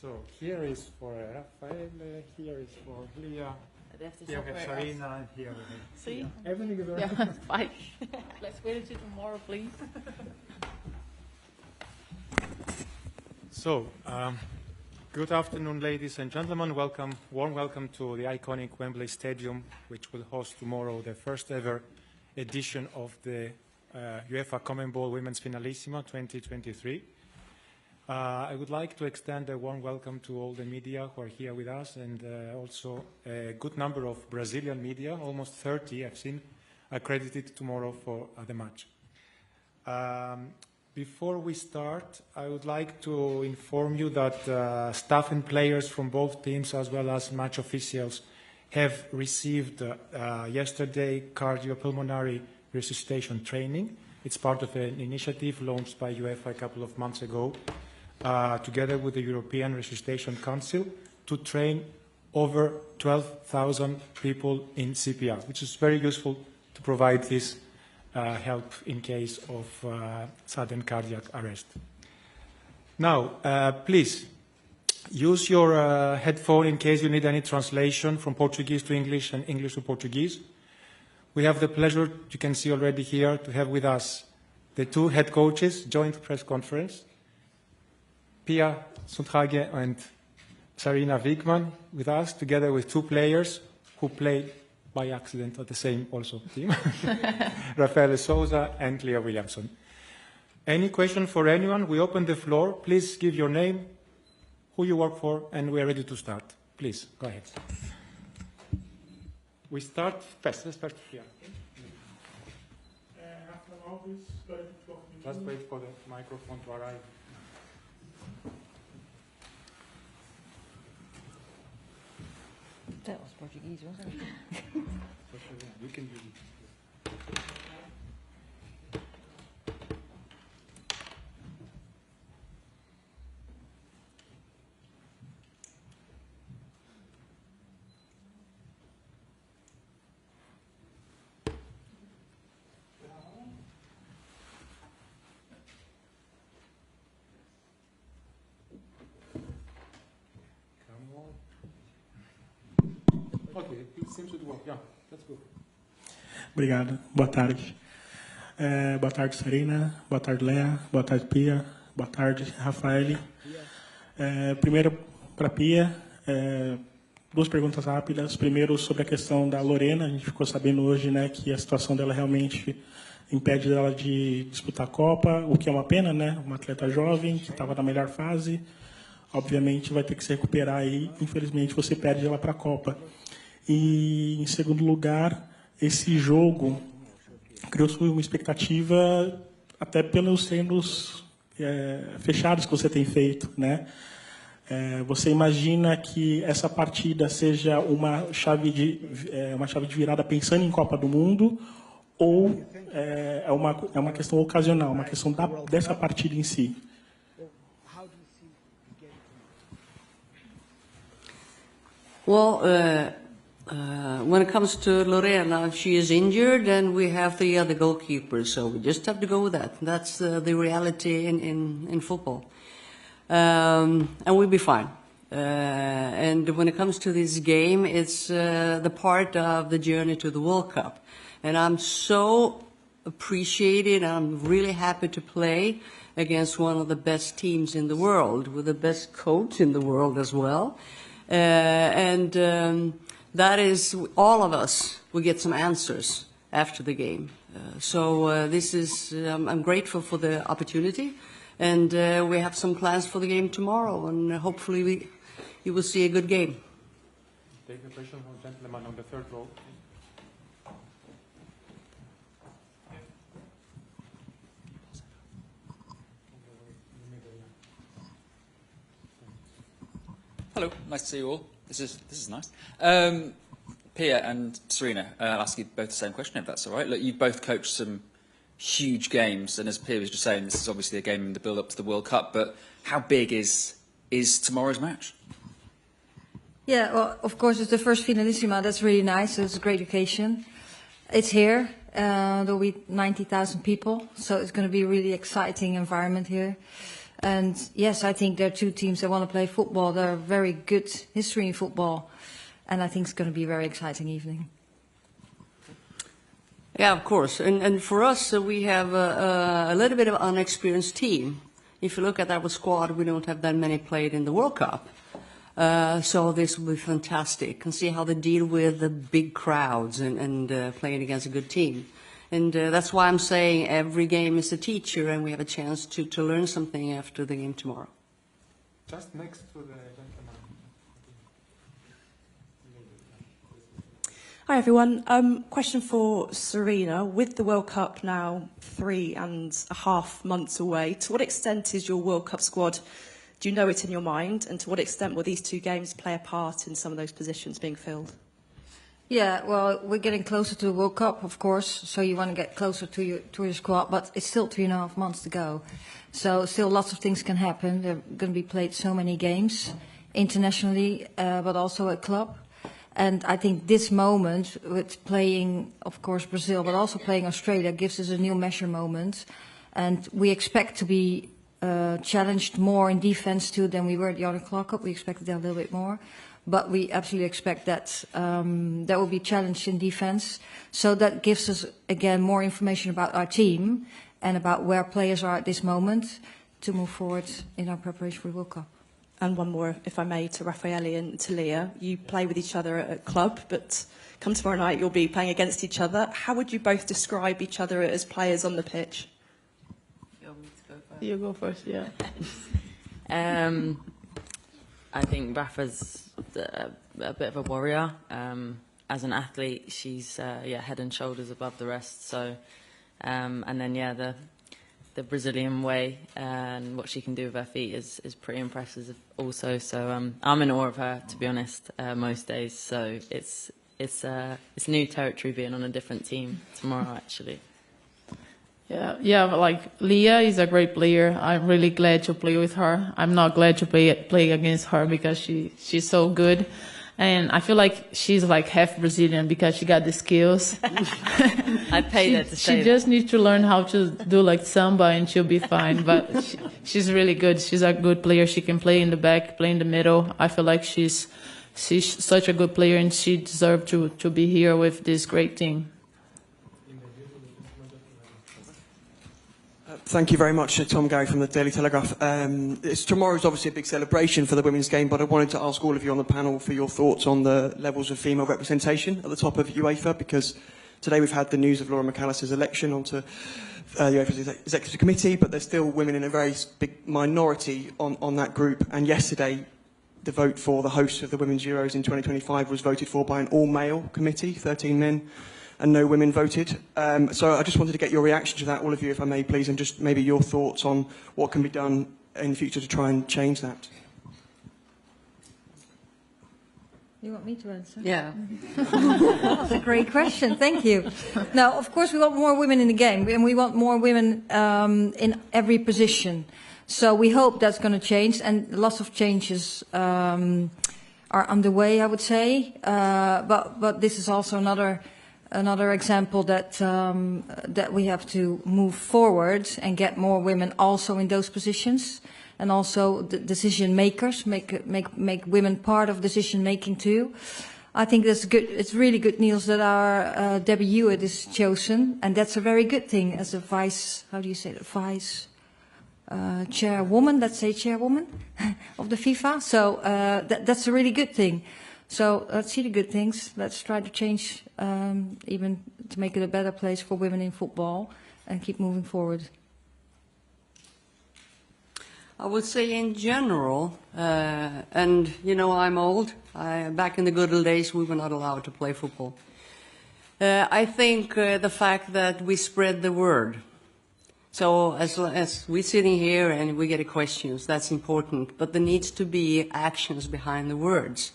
So here is for Rafael, here is for Leah, here we have Sarina, and here we have... See? Everything is right. Yeah, fine. Let's wait until tomorrow, please. So, good afternoon, ladies and gentlemen. Welcome, warm welcome to the iconic Wembley Stadium, which will host tomorrow the first ever edition of the UEFA-CONMEBOL Women's Finalissima 2023. I would like to extend a warm welcome to all the media who are here with us, and also a good number of Brazilian media, almost 30 I've seen, accredited tomorrow for the match. Before we start, I would like to inform you that staff and players from both teams, as well as match officials, have received yesterday cardiopulmonary resuscitation training. It's part of an initiative launched by UEFA a couple of months ago, together with the European Resuscitation Council, to train over 12,000 people in CPR, which is very useful to provide this help in case of sudden cardiac arrest. Now, please use your headphone in case you need any translation from Portuguese to English and English to Portuguese. We have the pleasure, you can see already here, to have with us the two head coaches, joint press conference, Pia Sundhage and Sarina Wigman with us, together with two players who played by accident at the same also team, Rafael Souza and Leah Williamson. Any question for anyone? We open the floor. Please give your name, who you work for, and we are ready to start. Please, go ahead. We start first. Let's start here. Just wait for the microphone to arrive. That was Portuguese, wasn't it? You can use it. Okay, it seems to work. Yeah, let's go. Obrigado. Boa tarde. Boa tarde, Sarina. Boa tarde, Léa. Boa tarde, Pia. Boa tarde, Rafael. Primeiro, para Pia, duas perguntas rápidas. Primeiro, sobre a questão da Lorena. A gente ficou sabendo hoje, né, que a situação dela realmente impede dela de disputar a Copa, o que é uma pena, né? Uma atleta jovem que estava na melhor fase. Obviamente, vai ter que se recuperar e, infelizmente, você perde ela para a Copa. E, em segundo lugar, esse jogo criou-se uma expectativa até pelos treinos fechados que você tem feito, né? Você imagina que essa partida seja uma chave de virada pensando em Copa do Mundo, ou é uma questão ocasional, uma questão dessa partida em si? Well, when it comes to Lorena, she is injured, and we have the other goalkeeper, so we just have to go with that. That's the reality in football. And we'll be fine. And when it comes to this game, it's the part of the journey to the World Cup. And I'm so appreciated, I'm really happy to play against one of the best teams in the world, with the best coach in the world as well. That is, all of us will get some answers after the game. This is, I'm grateful for the opportunity, and we have some plans for the game tomorrow, and hopefully you will see a good game. Take the question from the gentleman on the third row. Hello, nice to see you all. This is nice. Pia and Sarina, I'll ask you both the same question, if that's all right. Look, you've both coached some huge games, and as Pia was just saying, this is obviously a game in the build-up to the World Cup, but how big is tomorrow's match? Yeah, well, of course, it's the first Finalissima. That's really nice. It's a great occasion. It's here. There'll be 90,000 people, so it's going to be a really exciting environment here. And yes, I think there are two teams that want to play football. They're very good history in football. And I think it's going to be a very exciting evening. Yeah, of course. And for us, we have a little bit of an unexperienced team. If you look at our squad, we don't have that many played in the World Cup. So this will be fantastic. And see how they deal with the big crowds and playing against a good team. And that's why I'm saying every game is a teacher, and we have a chance to learn something after the game tomorrow. Just next to the gentleman. Hi everyone. Question for Serena. With the World Cup now 3.5 months away, to what extent is your World Cup squad, do you know it in your mind, and to what extent will these two games play a part in some of those positions being filled? Yeah, well, we're getting closer to the World Cup, of course, so you want to get closer to your squad, but it's still 3.5 months to go. So still lots of things can happen. There are going to be played so many games internationally, but also at club. And I think this moment, with playing, of course, Brazil, but also playing Australia, gives us a new measure moment. And we expect to be challenged more in defense too than we were at the other Club Cup. We expected that a little bit more. But we absolutely expect that that will be challenged in defense. So that gives us, again, more information about our team and about where players are at this moment to move forward in our preparation for the World Cup. And one more, if I may, to Raffaele and to Leah. You play with each other at club, but come tomorrow night you'll be playing against each other. How would you both describe each other as players on the pitch? You want me to go first? You go first, yeah. I think Rafa's a bit of a warrior. As an athlete, she's head and shoulders above the rest. So, and then the Brazilian way and what she can do with her feet is pretty impressive also. So I'm in awe of her, to be honest, most days. So it's new territory being on a different team tomorrow, actually. Yeah, like Leah is a great player. I'm really glad to play with her. I'm not glad to play against her because she's so good. And I feel like she's like half Brazilian because she got the skills. I paid her to say She just needs to learn how to do like samba and she'll be fine. But she's really good. She's a good player. She can play in the back, play in the middle. I feel like she's such a good player and she deserves to be here with this great team. Thank you very much, Tom Gary from the Daily Telegraph. Tomorrow's obviously a big celebration for the women's game, but I wanted to ask all of you on the panel for your thoughts on the levels of female representation at the top of UEFA, because today we've had the news of Laura McAllister's election onto UEFA's Executive Committee, but there's still women in a very big minority on that group, and yesterday the vote for the host of the Women's Euros in 2025 was voted for by an all-male committee, 13 men. And no women voted. So I just wanted to get your reaction to that, all of you, if I may, please, and just maybe your thoughts on what can be done in the future to try and change that. You want me to answer? Yeah. That's a great question. Thank you. Now, of course, we want more women in the game, and we want more women in every position. So we hope that's going to change, and lots of changes are underway, I would say. But this is also another example that that we have to move forward and get more women also in those positions, and also the decision makers, make women part of decision making too. I think that's good. It's really good news that our Debbie Hewitt is chosen, and that's a very good thing as a vice. How do you say that? Vice chairwoman. Let's say chairwoman of the FIFA. So that's a really good thing. So let's see the good things. Let's try to change, even to make it a better place for women in football, and keep moving forward. I would say in general, and you know I'm old, back in the good old days we were not allowed to play football. I think the fact that we spread the word. So as we're sitting here and we get questions, that's important, but there needs to be actions behind the words,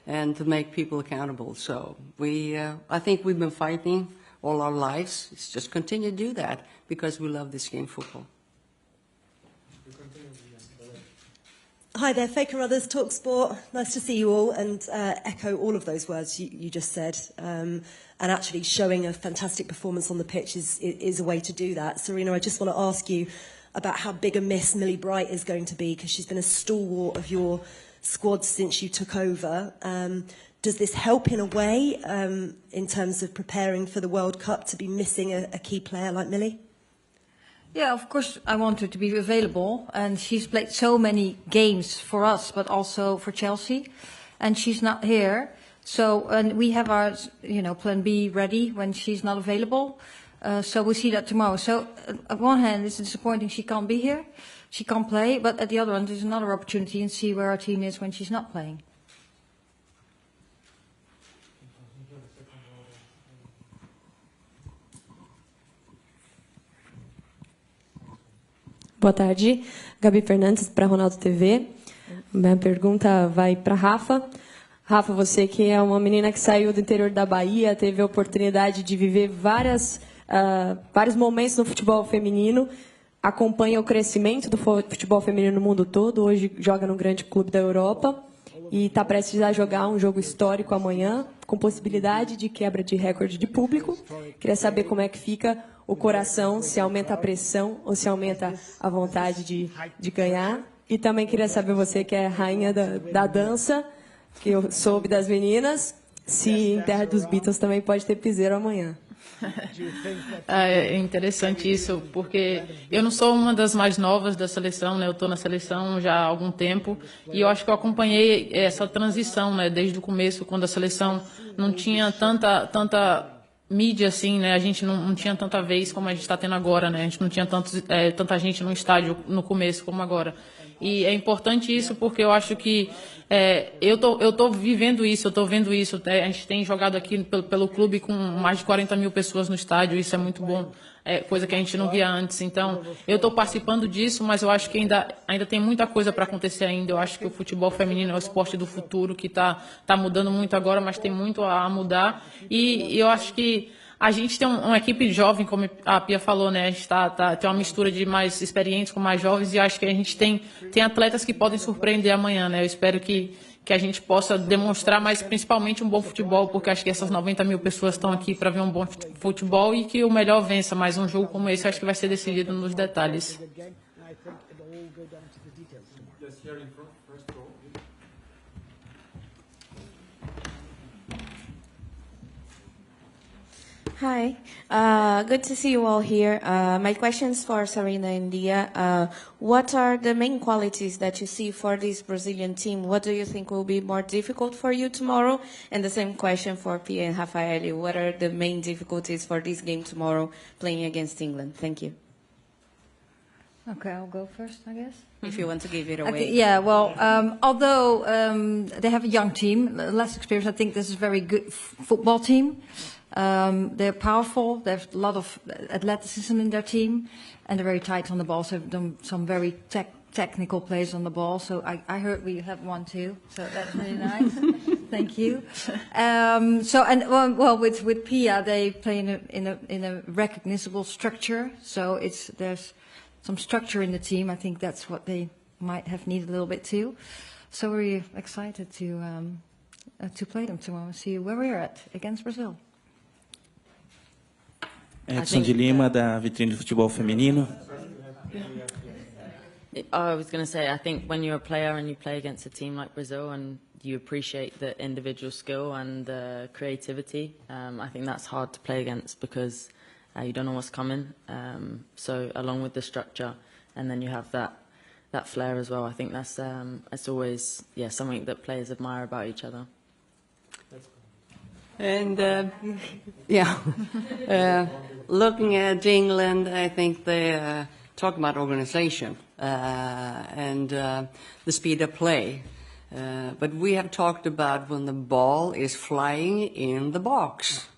and to make people accountable. So I think we've been fighting all our lives. Let's just continue to do that because we love this game, football. Hi there, Faye Carruthers, TalkSport. Nice to see you all, and echo all of those words you just said. And actually showing a fantastic performance on the pitch is a way to do that. Serena, I just want to ask you about how big a miss Millie Bright is going to be, because she's been a stalwart of your squad since you took over. Does this help in a way in terms of preparing for the World Cup to be missing a key player like Millie? Yeah, of course I want her to be available, and she's played so many games for us, but also for Chelsea, and she's not here. So, and we have our, plan B ready when she's not available. So we'll see that tomorrow. So, on one hand, it's disappointing she can't be here, she can't play, but at the other hand, there's another opportunity and see where our team is when she's not playing. Boa tarde, Gabi Fernandes para Ronaldo TV. Minha pergunta vai para Rafa. Rafa, você que é uma menina que saiu do interior da Bahia, teve a oportunidade de viver vários momentos no futebol feminino, acompanha o crescimento do futebol feminino no mundo todo, hoje joga num grande clube da Europa e está prestes a jogar um jogo histórico amanhã, com possibilidade de quebra de recorde de público. Queria saber como é que fica o coração, se aumenta a pressão ou se aumenta a vontade de ganhar. E também queria saber, você que é rainha da dança, que eu soube das meninas, se em Terra dos Beatles também pode ter piseiro amanhã. É interessante isso, porque eu não sou uma das mais novas da seleção, né? Eu estou na seleção já há algum tempo e eu acho que eu acompanhei essa transição, né? Desde o começo, quando a seleção não tinha tanta mídia assim, né? A gente não tinha tanta vez como a gente está tendo agora, né? A gente não tinha tanta gente no estádio no começo como agora. E é importante isso porque eu acho que eu tô vivendo isso, eu tô vendo isso. A gente tem jogado aqui pelo clube com mais de 40 mil pessoas no estádio, isso é muito bom, coisa que a gente não via antes. Então, eu estou participando disso, mas eu acho que ainda tem muita coisa para acontecer ainda. Eu acho que o futebol feminino é o esporte do futuro, que tá mudando muito agora, mas tem muito a mudar. E eu acho que a gente tem uma equipe jovem, como a Pia falou, né? A gente tem uma mistura de mais experientes com mais jovens e acho que a gente tem atletas que podem surpreender amanhã, né? Eu espero que a gente possa demonstrar, mas principalmente um bom futebol, porque acho que essas 90 mil pessoas estão aqui para ver um bom futebol e que o melhor vença. Mas um jogo como esse acho que vai ser decidido nos detalhes. Hi, good to see you all here. My question is for Serena and Dia. What are the main qualities that you see for this Brazilian team? What do you think will be more difficult for you tomorrow? And the same question for Pia and Rafaeli. What are the main difficulties for this game tomorrow playing against England? Thank you. Okay, I'll go first, I guess. If you want to give it away. Although they have a young team, less experienced, I think this is a very good football team. They're powerful, they have a lot of athleticism in their team, and they're very tight on the ball, so they've done some very technical plays on the ball. So I heard we have one too, so that's really nice. Thank you. With Pia, they play in a recognizable structure, so there's some structure in the team. I think that's what they might have needed a little bit too. So we're excited to play them tomorrow and see where we're at against Brazil. Edson de Lima, da Vitrine de Futebol Feminino. I was going to say, I think when you're a player and you play against a team like Brazil and you appreciate the individual skill and the creativity, I think that's hard to play against because you don't know what's coming. So along with the structure, and then you have that flair as well. I think that's always something that players admire about each other. And looking at England, I think they talk about organization and the speed of play. But we have talked about when the ball is flying in the box.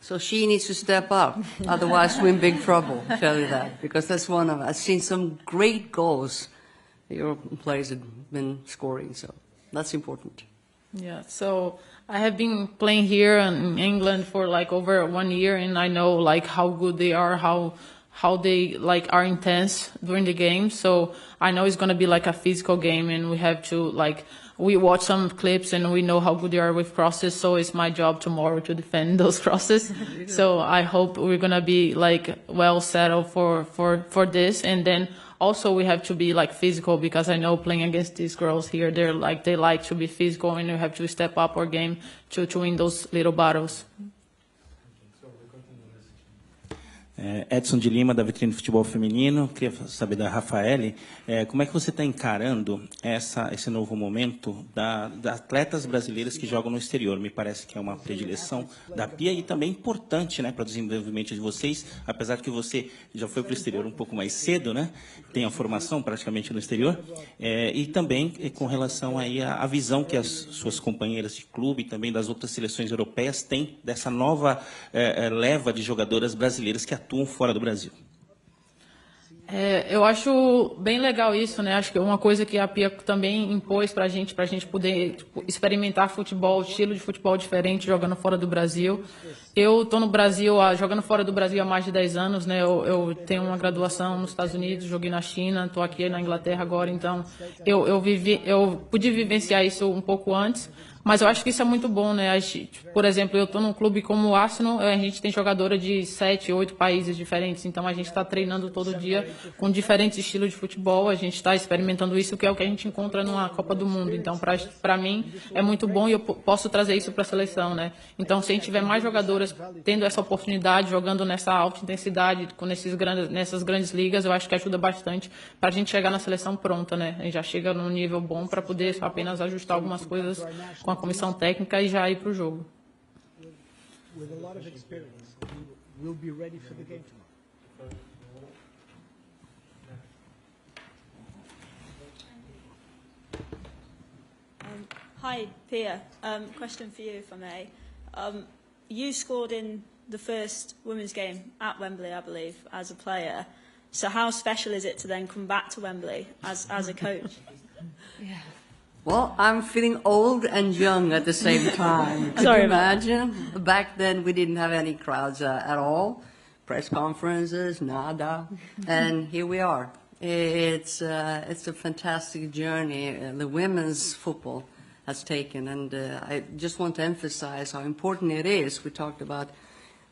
So she needs to step up, otherwise we're in big trouble, tell you that. Because that's one of, I've seen some great goals your players have been scoring, so that's important. Yeah, so I have been playing here in England for like over 1 year, and I know like how good they are, how they like are intense during the game. So I know it's going to be like a physical game, and we have to like we watch some clips and we know how good they are with crosses. So it's my job tomorrow to defend those crosses. So I hope we're gonna be like well settled for this. And then also we have to be like physical, because I know playing against these girls here, they like to be physical, and we have to step up our game to win those little battles. Edson de Lima, da Vitrine do Futebol Feminino. Queria saber da Rafaele, como é que você está encarando esse novo momento das atletas brasileiras que jogam no exterior? Me parece que é uma predileção da Pia e também importante, né, para o desenvolvimento de vocês, apesar que você já foi para o exterior um pouco mais cedo, né, tem a formação praticamente no exterior, e também com relação aí à visão que as suas companheiras de clube e também das outras seleções europeias têm dessa nova leva de jogadoras brasileiras que atuam fora do Brasil. Eu acho bem legal isso, né? Acho que é uma coisa que a Pia também impôs para a gente poder experimentar futebol, estilo de futebol diferente, jogando fora do Brasil. Eu estou no Brasil, jogando fora do Brasil há mais de 10 anos, né? Eu tenho uma graduação nos Estados Unidos, joguei na China, estou aqui na Inglaterra agora, então eu pude vivenciar isso um pouco antes. Mas eu acho que isso é muito bom, né? Por exemplo, eu estou num clube como o Arsenal, a gente tem jogadora de 7, 8 países diferentes, então a gente está treinando todo dia com diferentes estilos de futebol, a gente está experimentando isso, que é o que a gente encontra numa Copa do Mundo. Então, para mim, é muito bom e eu posso trazer isso para a seleção, né? Então, se a gente tiver mais jogadoras tendo essa oportunidade, jogando nessa alta intensidade, nessas grandes ligas, eu acho que ajuda bastante para a gente chegar na seleção pronta, né? A gente já chega num nível bom para poder apenas ajustar algumas coisas com a comissão técnica e já ir para o jogo. Hi, Pia. Question for you, if I may. You scored in the first women's game at Wembley, I believe, as a player. So how special is it to then come back to Wembley as a coach? Yeah. Well, I'm feeling old and young at the same time. Could Sorry you imagine? Back then, we didn't have any crowds at all. Press conferences, nada. And here we are. It's a fantastic journey the women's football has taken. And I just want to emphasize how important it is. We talked about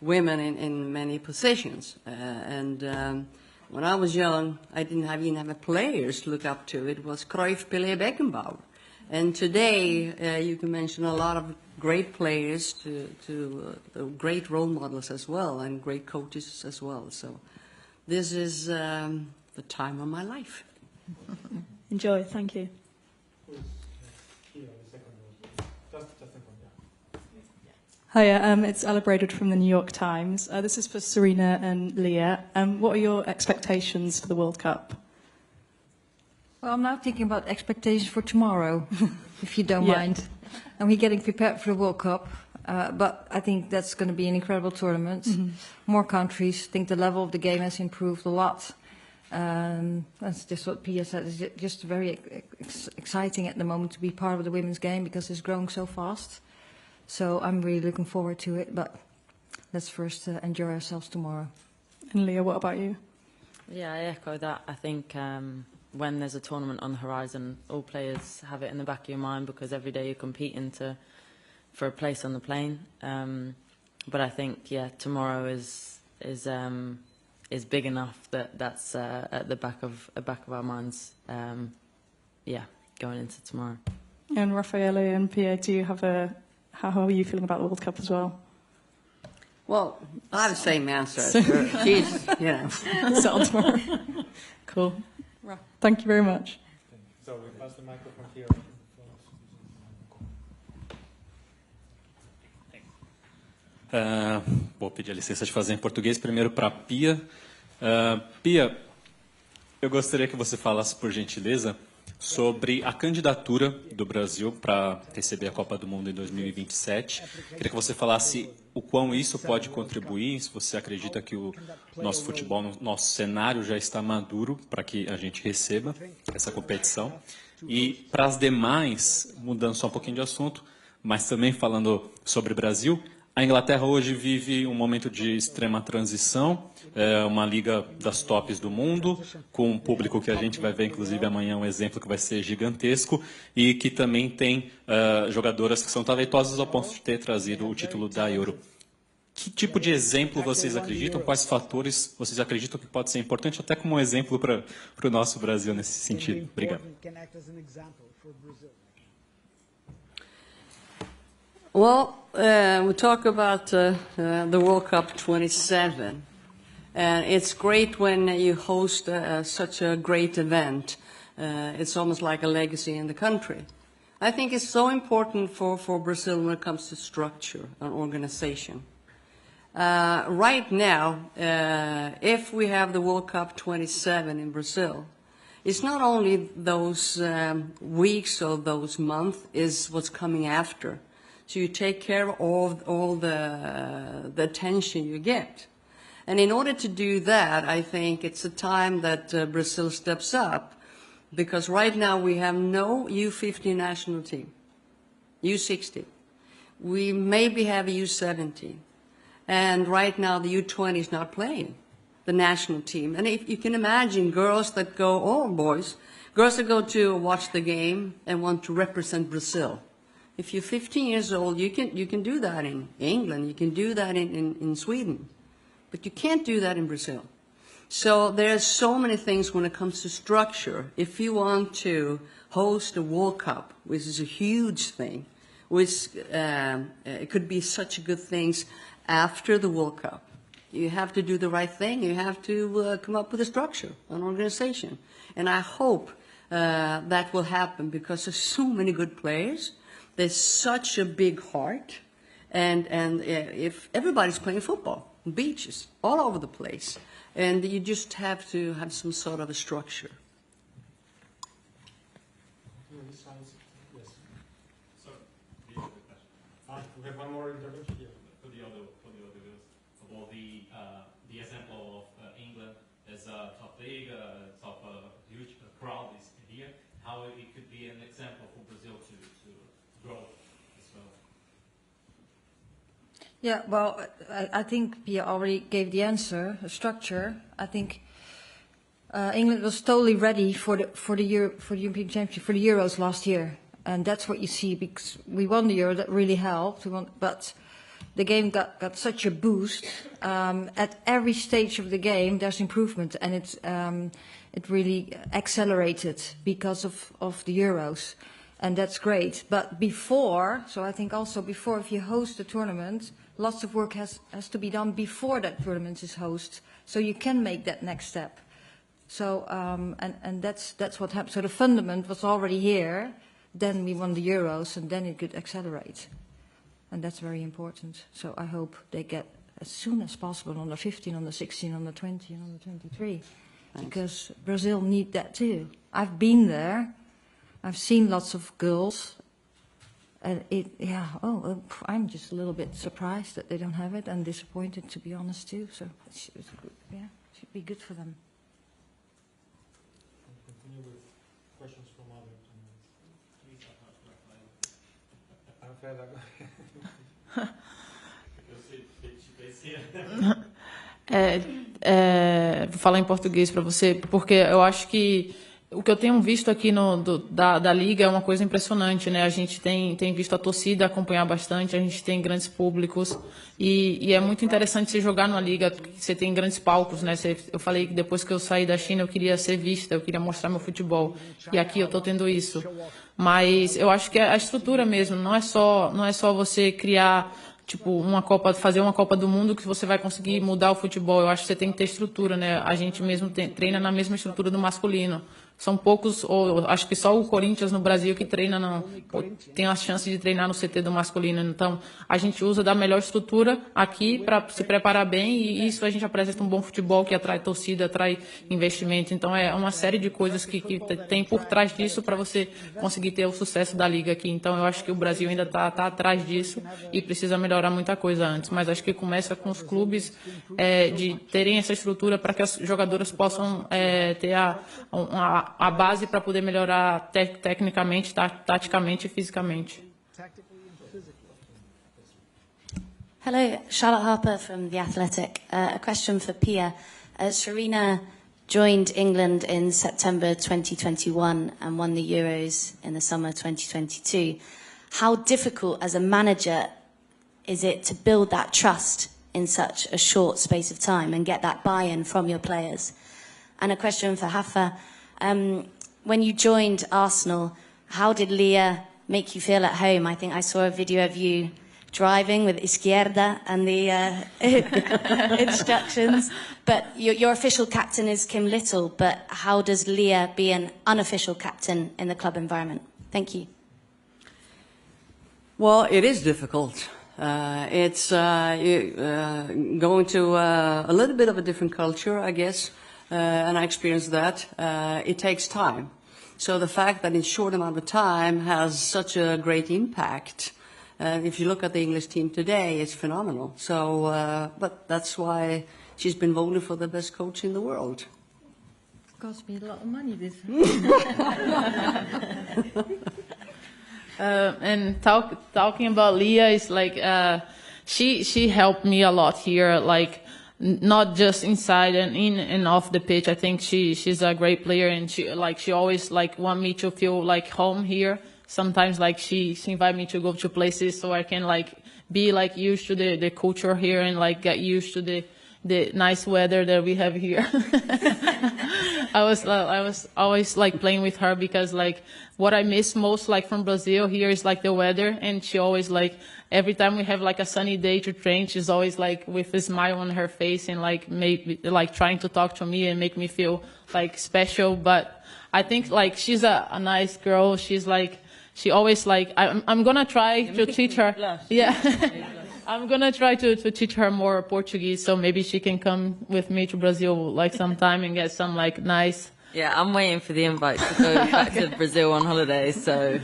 women in many positions. When I was young, I didn't even have players to look up to. It was Cruyff, Pelé, Beckenbauer. And today, you can mention a lot of great players to great role models as well, and great coaches as well. So this is the time of my life. Enjoy. Thank you. Hiya, it's Ella Braidwood from the New York Times. This is for Serena and Leah. What are your expectations for the World Cup? Well, I'm now thinking about expectations for tomorrow, if you don't mind. And we're getting prepared for the World Cup, but I think that's going to be an incredible tournament. Mm-hmm. More countries. I think the level of the game has improved a lot. That's just what Pia said. It's just very exciting at the moment to be part of the women's game because it's growing so fast. So I'm really looking forward to it, but let's first enjoy ourselves tomorrow. And Leah, what about you? Yeah, I echo that. I think when there's a tournament on the horizon, all players have it in the back of your mind because every day you're competing for a place on the plane. But I think, tomorrow is big enough that's at the back of our minds. Going into tomorrow. And Raffaele and Pia, do you have how are you feeling about the World Cup as well? Well, I have the same answer as her. She's, Set on tomorrow. Cool. Thank you very much. So we pass the microphone here. Vou pedir a licença de fazer em português primeiro para a Pia. Pia, eu gostaria que você falasse, por gentileza, sobre a candidatura do Brasil para receber a Copa do Mundo em 2027. Queria que você falasse o quão isso pode contribuir, se você acredita que o nosso futebol, nosso cenário já está maduro para que a gente receba essa competição. E para as demais, mudando só um pouquinho de assunto, mas também falando sobre o Brasil, A Inglaterra hoje vive um momento de extrema transição, é uma liga das tops do mundo, com um público que a gente vai ver, inclusive, amanhã um exemplo que vai ser gigantesco, e que também tem jogadoras que são talentosas ao ponto de ter trazido o título da Euro. Que tipo de exemplo vocês acreditam? Quais fatores vocês acreditam que pode ser importante, até como um exemplo para o nosso Brasil nesse sentido? Obrigado. Well, we talk about the World Cup 27. It's great when you host such a great event. It's almost like a legacy in the country. I think it's so important for Brazil when it comes to structure and organization. Right now, if we have the World Cup 27 in Brazil, it's not only those weeks or those months, is what's coming after. So you take care of all the attention you get. And in order to do that, I think it's a time that Brazil steps up, because right now we have no U15 national team, U60. We maybe have a U17. And right now the U20 is not playing, the national team. And if you can imagine girls that go, or boys, girls that go to watch the game and want to represent Brazil. If you're 15 years old, you can do that in England, you can do that in Sweden, but you can't do that in Brazil. So there's so many things when it comes to structure. If you want to host a World Cup, which is a huge thing, which it could be such good things after the World Cup, you have to do the right thing. You have to come up with a structure, an organization. And I hope that will happen, because there's so many good players. There's such a big heart, and if everybody's playing football, beaches, all over the place, and you just have to have some sort of a structure. We have one more intervention here. For the other girls, about the example of England as a top league, top huge crowd is here, how it could be an example for Brazil to grow as well. Yeah, well, I think Pia already gave the answer, the structure. I think England was totally ready for the European Championship, for the Euros last year. And that's what you see, because we won the Euro, that really helped. But the game got such a boost. At every stage of the game, there's improvement, and it really accelerated because of the Euros. And that's great. But before, so I think also before, if you host a tournament, lots of work has to be done before that tournament is hosted, so you can make that next step. So, and that's what happened. So the fundament was already here. Then we won the Euros, and then it could accelerate. And that's very important. So I hope they get as soon as possible on the 15, on the 16, on the 20, and on the 23. Thanks. Because Brazil need that too. I've been there. I've seen lots of girls. And I'm just a little bit surprised that they don't have it, and disappointed, to be honest, too. So it should be good for them. Continue with questions from others. Vou falar em português para você, porque eu acho que o que eu tenho visto aqui da Liga é uma coisa impressionante, né? A gente tem visto a torcida acompanhar bastante, a gente tem grandes públicos, e é muito interessante você jogar numa Liga que você tem grandes palcos, né? Eu falei que depois que eu saí da China eu queria ser vista, eu queria mostrar meu futebol, e aqui eu estou tendo isso. Mas eu acho que é a estrutura mesmo, não é só você criar tipo fazer uma Copa do Mundo que você vai conseguir mudar o futebol. Eu acho que você tem que ter estrutura, né? A gente mesmo treina na mesma estrutura do masculino. São poucos, ou acho que só o Corinthians no Brasil que treina, tem a chance de treinar no CT do masculino. Então, a gente usa da melhor estrutura aqui para se preparar bem, e isso a gente apresenta um bom futebol que atrai torcida, atrai investimento. Então, é uma série de coisas que tem por trás disso para você conseguir ter o sucesso da Liga aqui. Então, eu acho que o Brasil ainda está atrás disso e precisa melhorar muita coisa antes. Mas acho que começa com os clubes de terem essa estrutura para que as jogadoras possam ter a base para poder melhorar tecnicamente, taticamente e fisicamente. Hello, Charlotte Harper from The Athletic. A question for Pia. Serena joined England in September 2021 and won the Euros in the summer 2022. How difficult as a manager is it to build that trust in such a short space of time and get that buy-in from your players? And a question for Rafa. When you joined Arsenal, how did Leah make you feel at home? I think I saw a video of you driving with Izquierda and the instructions. But your official captain is Kim Little, but how does Leah be an unofficial captain in the club environment? Thank you. Well, it is difficult. It's going to a little bit of a different culture, I guess, and I experienced that. It takes time. So the fact that in short amount of time has such a great impact, if you look at the English team today, it's phenomenal. So, but that's why she's been voted for the best coach in the world. It cost me a lot of money, this. And talking about Leah is like she helped me a lot here, like not just inside and in and off the pitch. I think she's a great player, and she always like want me to feel like home here. Sometimes like she invite me to go to places so I can like be like used to the culture here and like get used to the nice weather that we have here. I was always like playing with her because like what I miss most like from Brazil here is like the weather, and she always like every time we have like a sunny day to train, she's always like with a smile on her face and like maybe like trying to talk to me and make me feel like special. But I think like she's a nice girl. She's like she always like I'm gonna try to teach her. Yeah. I'm gonna try to teach her more Portuguese, so maybe she can come with me to Brazil like sometime and get some like nice. Yeah, I'm waiting for the invite to go back to Brazil on holiday, so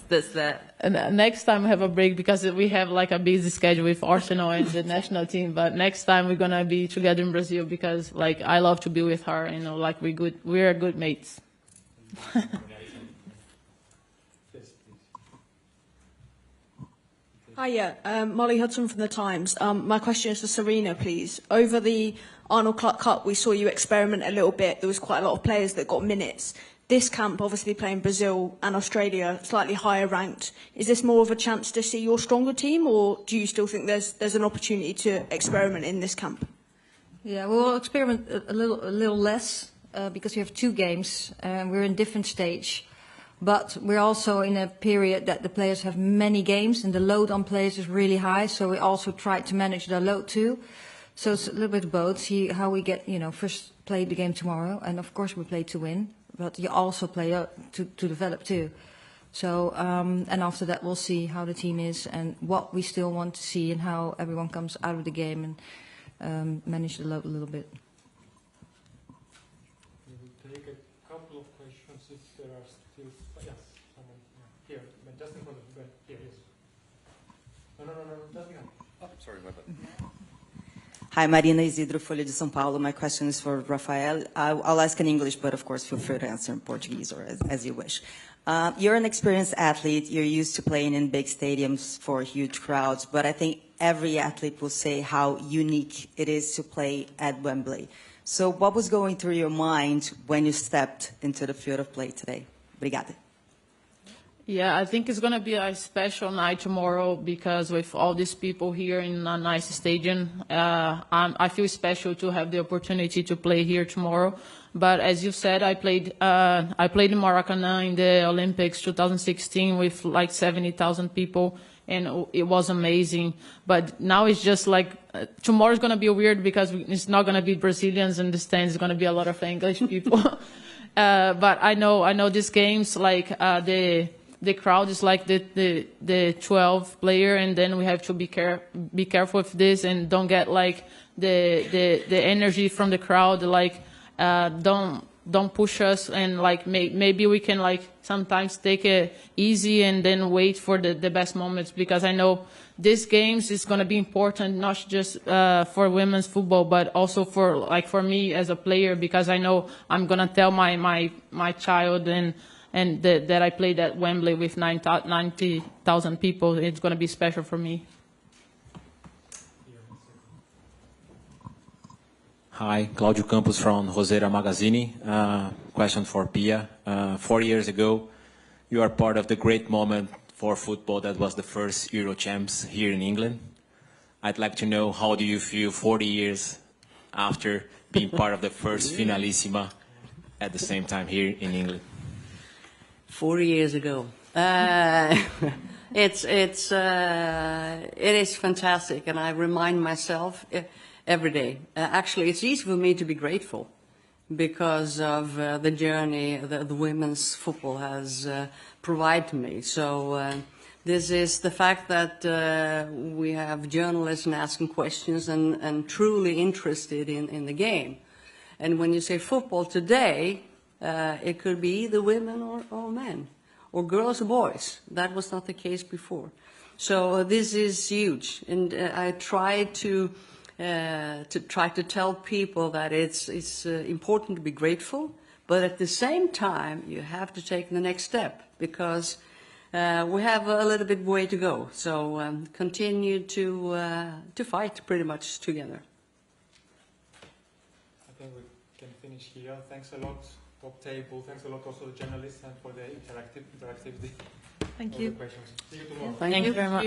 that's that. And next time we have a break because we have like a busy schedule with Arsenal and the national team. But next time we're gonna be together in Brazil because like I love to be with her. You know, like we're good mates. Hiya, Molly Hudson from The Times. My question is for Serena, please. Over the Arnold Clark Cup, we saw you experiment a little bit. There was quite a lot of players that got minutes. This camp, obviously playing Brazil and Australia, slightly higher ranked. Is this more of a chance to see your stronger team, or do you still think there's an opportunity to experiment in this camp? Yeah, we'll experiment a little less because we have 2 games and we're in different stage. But we're also in a period that the players have many games and the load on players is really high. So we also try to manage the load too. So it's a little bit of both. See how we get, first play the game tomorrow. And of course we play to win, but you also play to develop too. So, and after that we'll see how the team is and what we still want to see and how everyone comes out of the game and manage the load a little bit. We will take a couple of questions if there are still. Yes, someone here, but just in front of you. Here, yes. No, just behind. Oh, sorry, my bad. Hi, Marina Isidro, Folha de São Paulo. My question is for Rafael. I'll ask in English, but of course feel free to answer in Portuguese or as you wish. You're an experienced athlete. You're used to playing in big stadiums for huge crowds, but I think every athlete will say how unique it is to play at Wembley. So what was going through your mind when you stepped into the field of play today? Obrigada. Yeah, I think it's going to be a special night tomorrow because with all these people here in a nice stadium, I feel special to have the opportunity to play here tomorrow. But as you said, I played in Maracanã in the Olympics 2016 with like 70,000 people, and it was amazing. But now it's just like tomorrow is going to be weird because it's not going to be Brazilians in the stands. It's going to be a lot of English people. But I know these games like the crowd is like the 12 player, and then we have to be careful with this and don't get like the energy from the crowd, like don't push us, and like maybe we can like sometimes take it easy and then wait for the best moments, because I know these games is going to be important not just for women's football but also for me as a player, because I know I'm going to tell my child and that I played at Wembley with 90,000 people. It's going to be special for me. Hi, Claudio Campos from Roseira Magazine. Question for Pia. 4 years ago, you are part of the great moment for football that was the first Euro champs here in England. I'd like to know, how do you feel 40 years after being part of the first Finalissima at the same time here in England? 40 years ago. It is fantastic, and I remind myself every day. Actually, it's easy for me to be grateful because of the journey that the women's football has provided to me. So this is the fact that we have journalists asking questions and truly interested in the game. And when you say football today, it could be either women or men, or girls or boys. That was not the case before. So this is huge, and I try to tell people that it's important to be grateful, but at the same time you have to take the next step, because we have a little bit way to go. So continue to fight pretty much together. I think we can finish here. Thanks a lot, top table. Thanks a lot also to the journalists and for the interactivity. Thank All you. the questions. See you tomorrow. Yeah, thank you very much.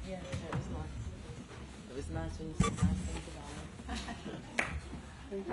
Yeah, it was nice when you said nice things about it.